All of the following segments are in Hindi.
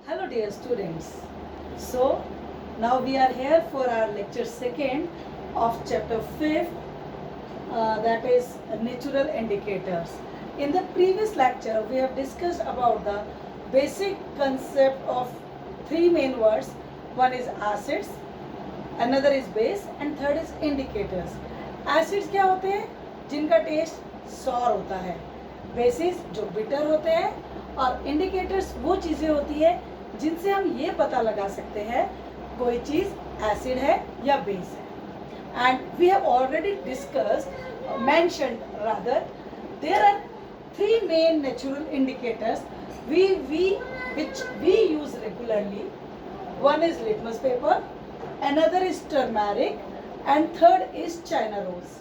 Hello dear students. So now we are here for our lecture second of chapter 5, that is natural indicators. In the previous lecture we have discussed about the basic concept of three main words. One is acids, another is base and third is indicators. Acids क्या होते हैं? जिनका टेस्ट सॉर होता है. बेसिस जो बिटर होते हैं और इंडिकेटर्स वो चीज़ें होती है जिनसे हम ये पता लगा सकते हैं कोई चीज़ एसिड है या बेस है. And we have already discussed mentioned rather there are three main natural indicators which we use regularly. One is litmus paper, another is turmeric, and third is China rose.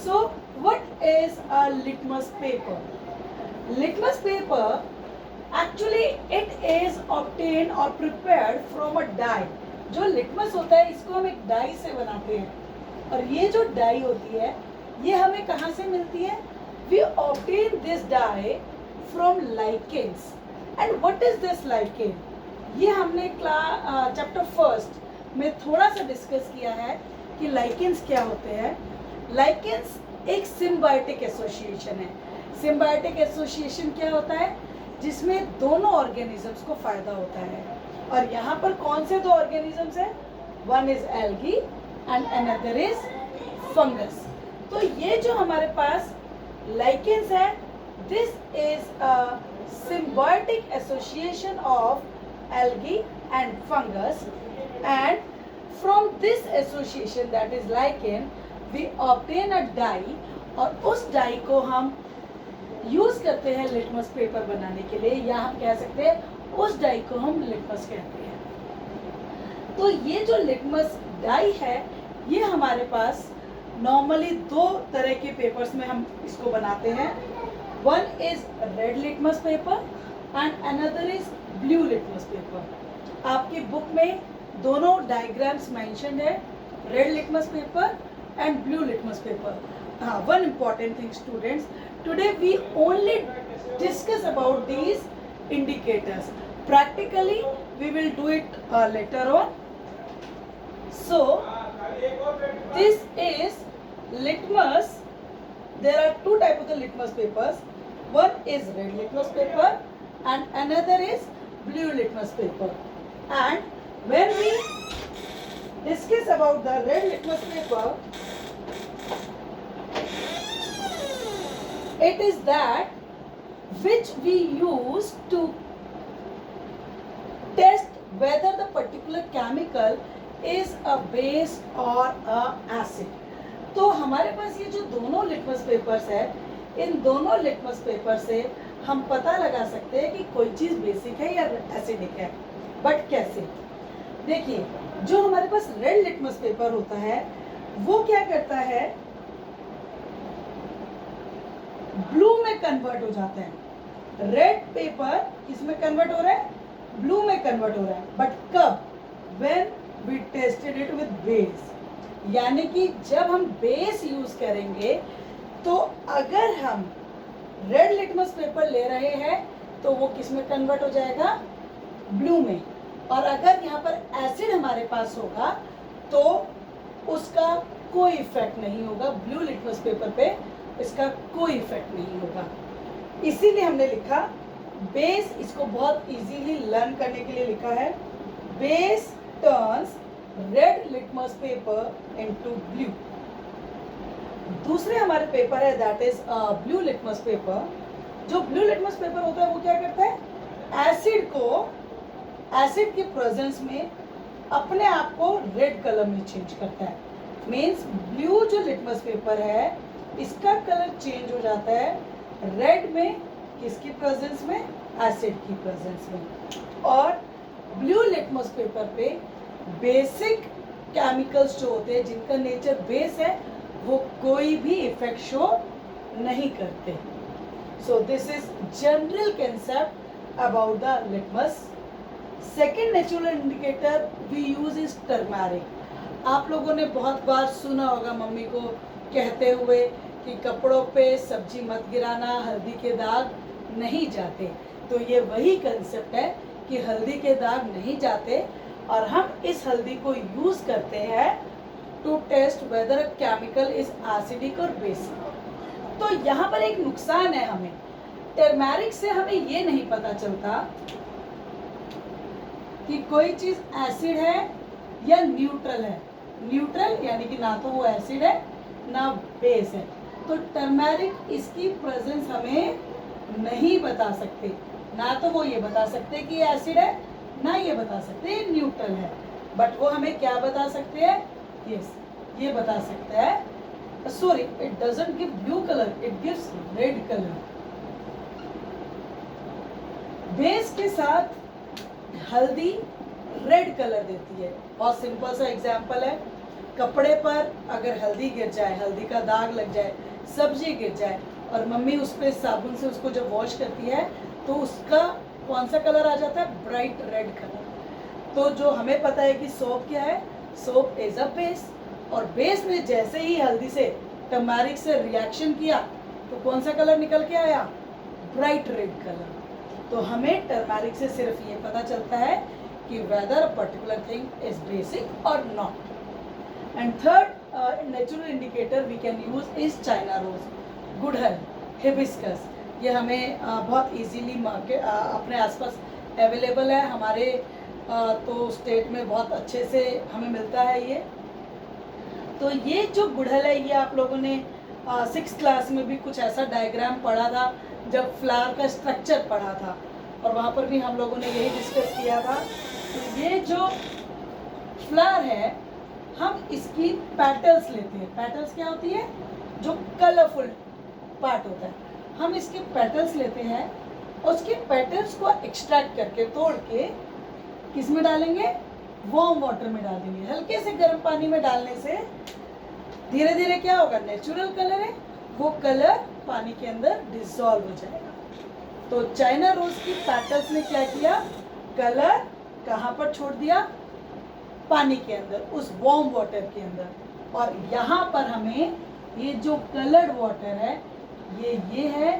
So what is a litmus paper? Litmus paper, actually it is obtained or prepared from a dye. जो लिटमस होता है इसको हम एक डाई से बनाते हैं और ये जो डाई होती है ये हमें कहाँ से मिलती है? We obtain this dye from lichens. And what is this lichen? ये हमने चैप्टर फर्स्ट में थोड़ा सा डिस्कस किया है कि लाइकेंस क्या होते हैं. लाइकेंस एक सिम्बायोटिक एसोसिएशन है. सिम्बायोटिक एसोसिएशन क्या होता है? जिसमें दोनों ऑर्गेनिजम्स को फायदा होता है. और यहाँ पर कौन से दो ऑर्गेनिजम्स हैं? One is algae and another is fungus. तो ये जो हमारे पास lichens है, this is a symbiotic association of algae and fungus, and from this association that is lichen we obtain a dye और उस dye को हम यूज करते हैं लिटमस पेपर बनाने के लिए, या हम कह सकते हैं उस डाई को हम लिटमस कहते हैं. तो ये जो लिटमस डाई है ये हमारे पास नॉर्मली दो तरह के पेपर्स में हम इसको बनाते हैं. One is red litmus paper and another is blue litmus paper. आपकी बुक में दोनों डायग्राम्स मेंशन्ड है, red litmus paper and blue litmus paper. हाँ, one important thing students, today we only discuss about these indicators. Practically we will do it later on. So this is litmus. There are two types of the litmus papers. One is red litmus paper and another is blue litmus paper. And when we discuss about the red litmus paper, it is that which we use to test whether the particular chemical is a base or a acid. तो हमारे पास ये जो दोनों लिटमस पेपर्स है, इन दोनों लिटमस पेपर से हम पता लगा सकते हैं कि कोई चीज़ बेसिक है या एसिडिक है. बट कैसे? देखिए, जो हमारे पास रेड लिटमस पेपर होता है वो क्या करता है, ब्लू में कन्वर्ट हो जाता है. रेड पेपर किसमें कन्वर्ट हो रहा है? ब्लू में कन्वर्ट हो रहा है. बट कब? When we tested it with base. यानी कि जब हम बेस यूज करेंगे तो अगर हम रेड लिटमस पेपर ले रहे हैं तो वो किसमें कन्वर्ट हो जाएगा? ब्लू में. और अगर यहाँ पर एसिड हमारे पास होगा तो उसका कोई इफेक्ट नहीं होगा. ब्लू लिटमस पेपर पे इसका कोई इफेक्ट नहीं होगा. इसीलिए हमने लिखा बेस. इसको बहुत इजीली लर्न करने के लिए लिखा है, base turns red litmus paper into blue. दूसरे हमारे पेपर है that is blue litmus paper. जो ब्लू लिटमस पेपर होता है वो क्या करता है? एसिड को, एसिड के प्रेजेंस में अपने आप को रेड कलर में चेंज करता है. मीन्स ब्लू जो लिटमस पेपर है इसका कलर चेंज हो जाता है रेड में. किसकी प्रेजेंस में? एसिड की प्रेजेंस में. और ब्लू लिटमस पेपर पे बेसिक केमिकल्स जो होते हैं जिनका नेचर बेस है वो कोई भी इफेक्ट शो नहीं करते. So this is general concept about the litmus. Second natural indicator we use is turmeric. आप लोगों ने बहुत बार सुना होगा मम्मी को कहते हुए कि कपड़ों पे सब्जी मत गिराना, हल्दी के दाग नहीं जाते. तो ये वही कंसेप्ट है कि हल्दी के दाग नहीं जाते और हम इस हल्दी को यूज करते हैं to test whether chemical is acidic और बेसिक। तो यहाँ पर एक नुकसान है हमें, टर्मेरिक से हमें ये नहीं पता चलता कि कोई चीज एसिड है या न्यूट्रल है। न्यूट्रल यानी कि ना तो वो एसिड है ना बेस है। तो टर्मेरिक इसकी प्रेजेंस हमें नहीं बता सकते, ना तो वो ये बता सकते कि एसिड है, ना ये बता सकते न्यूट्रल है, बट वो हमें क्या बता सकते हैं, यस ये बता सकता है, sorry it doesn't give blue colour, it gives red colour. Base के साथ हल्दी रेड कलर देती है। बहुत सिंपल सा एग्जांपल है, कपड़े पर अगर हल्दी गिर जाए, हल्दी का दाग लग जाए, सब्जी गिर जाए और मम्मी उस पर साबुन से उसको जब वॉश करती है तो उसका कौन सा कलर आ जाता है, ब्राइट रेड कलर। तो जो हमें पता है कि सोप क्या है, सोप इज अ बेस, और बेस में जैसे ही हल्दी से टर्मरिक से रिएक्शन किया तो कौन सा कलर निकल के आया, ब्राइट रेड कलर। तो हमें टर्मरिक से सिर्फ ये पता चलता है कि whether a particular thing is basic और नॉट। And third natural indicator we can use is China rose, गुड़हल, हिबिस्कस। ये हमें बहुत इजीली मार्केट अपने आसपास अवेलेबल है, हमारे तो स्टेट में बहुत अच्छे से हमें मिलता है ये। तो ये जो गुड़हल है ये आप लोगों ने 6th क्लास में भी कुछ ऐसा डायग्राम पढ़ा था जब फ्लावर का स्ट्रक्चर पढ़ा था, और वहाँ पर भी हम लोगों ने यही डिस्कस किया था। तो ये जो फ्लावर है हम इसकी पेटल्स लेते हैं। पेटल्स क्या होती है, जो कलरफुल पार्ट होता है, हम इसके पेटल्स लेते हैं और उसके पेटल्स को एक्सट्रैक्ट करके तोड़ के किस में डालेंगे, वार्म वाटर में डाल देंगे। हल्के से गर्म पानी में डालने से धीरे धीरे क्या होगा, नेचुरल कलर है वो कलर पानी के अंदर डिसॉल्व हो जाएगा। तो चाइना रोज की पेटल्स ने क्या किया, कलर कहाँ पर छोड़ दिया, पानी के अंदर, उस वार्म वाटर के अंदर। और यहाँ पर हमें ये जो कलर्ड वाटर है ये है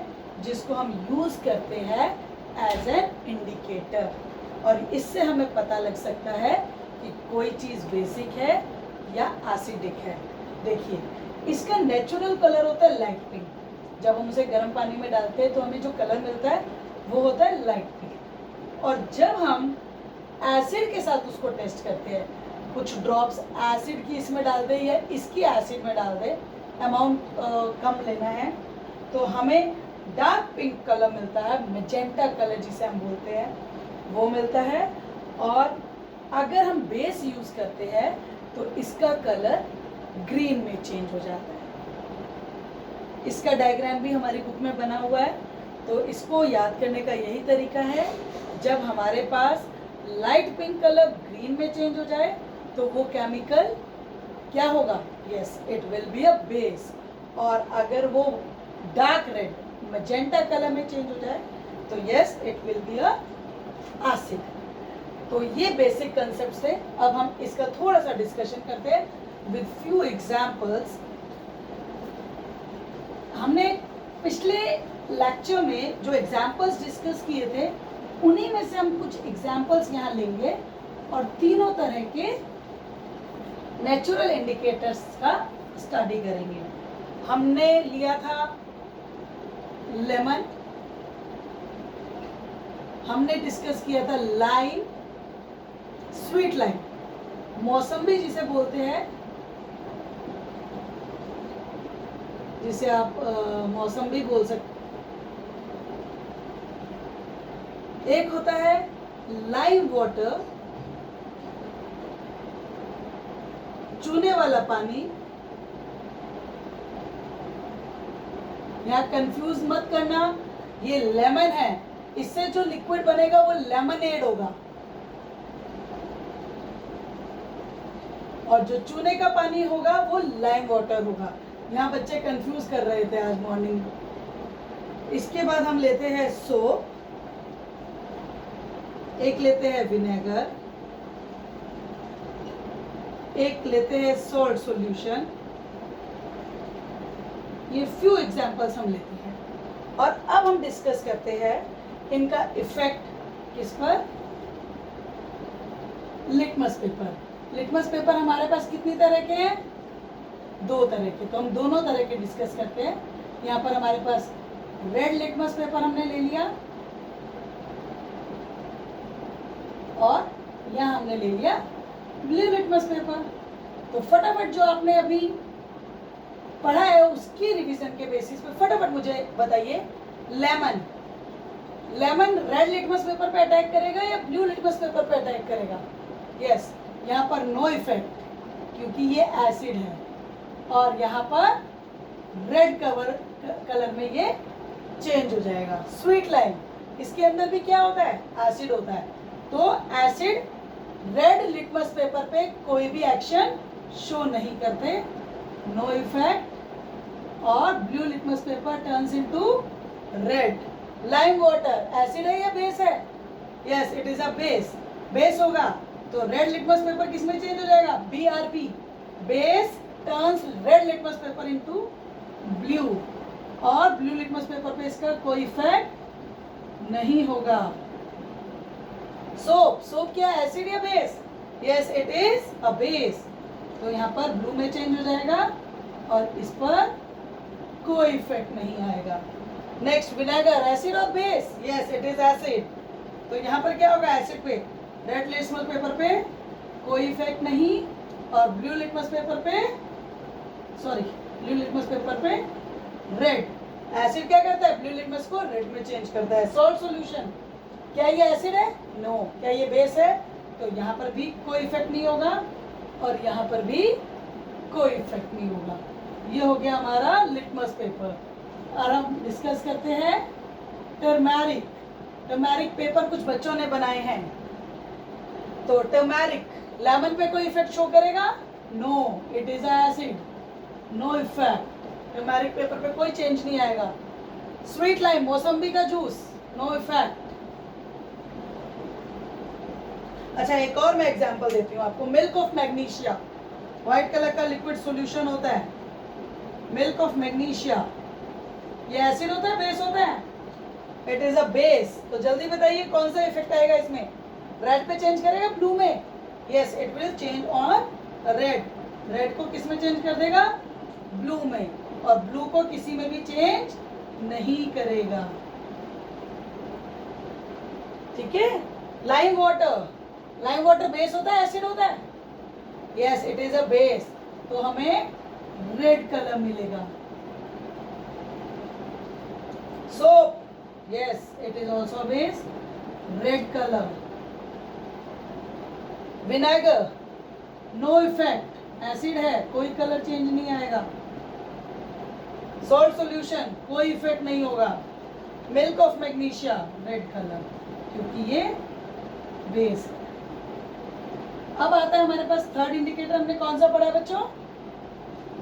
जिसको हम यूज करते हैं एज एन इंडिकेटर, और इससे हमें पता लग सकता है कि कोई चीज़ बेसिक है या एसिडिक है। देखिए इसका नेचुरल कलर होता है लाइट पिंक, जब हम उसे गर्म पानी में डालते हैं तो हमें जो कलर मिलता है वो होता है लाइट पिंक। और जब हम एसिड के साथ उसको टेस्ट करते हैं, कुछ ड्रॉप्स एसिड की इसमें डाल दे या इसकी एसिड में डाल दे, अमाउंट कम लेना है, तो हमें डार्क पिंक कलर मिलता है, मैजेंटा कलर जिसे हम बोलते हैं वो मिलता है। और अगर हम बेस यूज करते हैं तो इसका कलर ग्रीन में चेंज हो जाता है। इसका डायग्राम भी हमारी बुक में बना हुआ है, तो इसको याद करने का यही तरीका है, जब हमारे पास लाइट पिंक कलर ग्रीन में चेंज हो जाए तो वो केमिकल क्या होगा, yes it will be a base. और अगर वो डार्क रेड मैजेंटा कलर में चेंज हो जाए तो yes it will be a acid. तो ये बेसिक कंसेप्ट है। अब हम इसका थोड़ा सा डिस्कशन करते हैं विद फ्यू एग्जांपल्स। हमने पिछले लेक्चर में जो एग्जांपल्स डिस्कस किए थे उन्हीं में से हम कुछ एग्जांपल्स यहाँ लेंगे और तीनों तरह के नेचुरल इंडिकेटर्स का स्टडी करेंगे। हमने लिया था लेमन, हमने डिस्कस किया था लाइम, स्वीट लाइम, मौसम्बी जिसे बोलते हैं, जिसे आप मौसम्बी बोल सकते। एक होता है लाइव वाटर, चूने वाला पानी। यहाँ कंफ्यूज मत करना, ये लेमन है, इससे जो लिक्विड बनेगा वो लेमनेड होगा, और जो चूने का पानी होगा वो लाइम वाटर होगा। यहाँ बच्चे कंफ्यूज कर रहे थे आज मॉर्निंग में। इसके बाद हम लेते हैं सोप, एक लेते हैं विनेगर, एक लेते हैं सॉल्ट सॉल्यूशन। ये फ्यू एग्जांपल्स हम लेते हैं और अब हम डिस्कस करते हैं इनका इफेक्ट किस पर, लिटमस पेपर। लिटमस पेपर हमारे पास कितनी तरह के हैं? 2 तरह के। तो हम दोनों तरह के डिस्कस करते हैं। यहाँ पर हमारे पास रेड लिटमस पेपर हमने ले लिया और यहाँ हमने ले लिया ब्लू लिटमस पेपर। तो फटाफट जो आपने अभी पढ़ा है उसकी रिवीजन के बेसिस पे फटाफट मुझे बताइए, लेमन रेड लिटमस पेपर पे अटैक करेगा या ब्लू लिटमस पेपर पे अटैक करेगा? यस, यहाँ पर नो इफेक्ट क्योंकि ये एसिड है और यहाँ पर रेड कलर में ये चेंज हो जाएगा। स्वीट लाइम, इसके अंदर भी क्या होता है? एसिड होता है। तो एसिड रेड लिटमस पेपर पे कोई भी एक्शन शो नहीं करते, नो इफेक्ट। और blue litmus paper turns into red. Lime water acid है या बेस है? Yes, it is a base. Base होगा तो रेड लिटमस पेपर किस में चेंज हो जाएगा? BRP, base turns red litmus paper into blue. और ब्लू लिटमस पेपर पे इसका कोई इफेक्ट नहीं होगा। सोप क्या एसिड या base? Yes, it is a base. तो यहाँ पर ब्लू में चेंज हो जाएगा और इस पर कोई इफेक्ट नहीं आएगा। नेक्स्ट, विनेगर एसिड और base? Yes, it is acid. तो यहाँ पर क्या होगा? एसिड पे रेड लिटमस पेपर पे कोई इफेक्ट नहीं और ब्लू लिटमस पेपर पे रेड। एसिड क्या करता है? ब्लू लिटमस को रेड में चेंज करता है। सॉल्ट सॉल्यूशन, क्या ये एसिड है? नो। क्या ये बेस है? तो यहाँ पर भी कोई इफेक्ट नहीं होगा और यहाँ पर भी कोई इफेक्ट नहीं होगा। ये हो गया हमारा लिटमस पेपर। और हम डिस्कस करते हैं टर्मरिक पेपर कुछ बच्चों ने बनाए हैं। तो टर्मरिक लेमन पे कोई इफेक्ट शो करेगा? No, it is acid, no effect. Turmeric paper पे कोई चेंज नहीं आएगा। स्वीट लाइम मौसम्बी का जूस, नो इफेक्ट। अच्छा, एक और मैं एग्जांपल देती हूँ आपको। Milk of magnesia, white colour का लिक्विड सॉल्यूशन होता है। मिल्क ऑफ मैग्नीशिया, ये एसिड होता है बेस होता है? It is a base. तो जल्दी बताइए कौन सा इफेक्ट आएगा इसमें? रेड पे चेंज करेगा ब्लू में? Yes, it will change on red. Red को किस में चेंज कर देगा? ब्लू में। और ब्लू को किसी में भी चेंज नहीं करेगा। ठीक है। लाइम वाटर बेस होता है एसिड होता है? Yes, it is a base. तो हमें रेड कलर मिलेगा। Soap, yes, it is also base, red colour. Vinegar, no effect, acid है, कोई कलर चेंज नहीं आएगा। सॉल्ट सॉल्यूशन, कोई इफेक्ट नहीं होगा। Milk of magnesia, red colour, क्योंकि ये बेस है। अब आता है हमारे पास थर्ड इंडिकेटर। हमने कौन सा पढ़ा है बच्चों?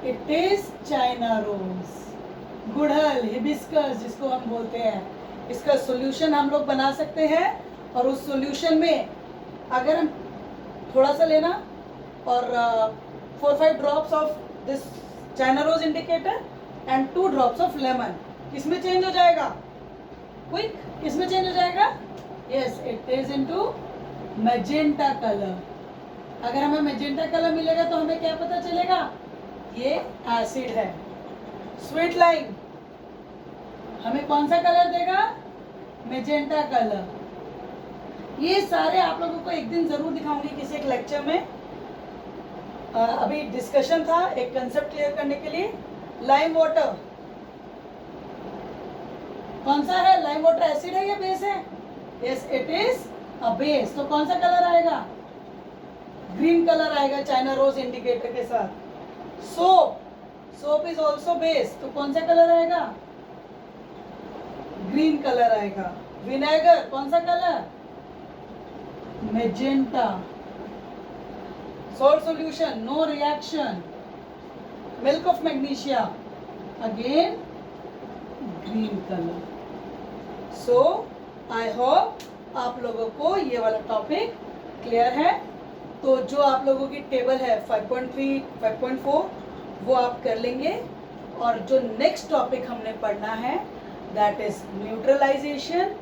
इट इज चाइना रोज, गुड़हल, हिबिस्कस जिसको हम बोलते हैं। इसका सॉल्यूशन हम लोग बना सकते हैं और उस सॉल्यूशन में अगर हम थोड़ा सा लेना और 4-5 drops of this China rose indicator and 2 drops of lemon, किसमें चेंज हो जाएगा? क्विक, किसमें चेंज हो जाएगा? Yes, it is into magenta colour. अगर हमें मैजेंटा कलर मिलेगा तो हमें क्या पता चलेगा? ये एसिड है। स्वीट लाइम हमें कौन सा कलर देगा? Magenta colour. ये सारे आप लोगों को एक दिन जरूर दिखाऊंगी किसी एक लेक्चर में। अभी डिस्कशन था एक कंसेप्ट क्लियर करने के लिए। लाइम वाटर कौन सा है? लाइम वाटर एसिड है या बेस है? Yes, it is a base. तो कौन सा कलर आएगा? ग्रीन कलर आएगा चाइना रोज इंडिकेटर के साथ। सोप इज ऑल्सो बेस, तो कौन सा कलर आएगा? ग्रीन कलर आएगा। विनेगर कौन सा colour? Magenta. Salt solution, no reaction. Milk of magnesia, again green colour. So I hope आप लोगों को ये वाला टॉपिक क्लियर है। तो जो आप लोगों की टेबल है 5.3, 5.4 वो आप कर लेंगे। और जो नेक्स्ट टॉपिक हमने पढ़ना है दैट इज न्यूट्रलाइजेशन।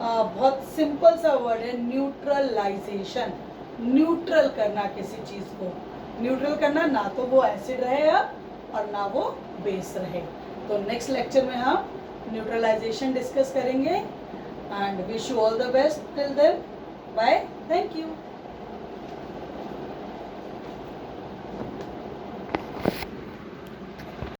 बहुत सिंपल सा वर्ड है न्यूट्रलाइजेशन। न्यूट्रल करना किसी चीज़ को, न्यूट्रल करना, ना तो वो एसिड रहे अब और ना वो बेस रहे। तो नेक्स्ट लेक्चर में हम न्यूट्रलाइजेशन डिस्कस करेंगे and wish you all the best till then, bye, thank you.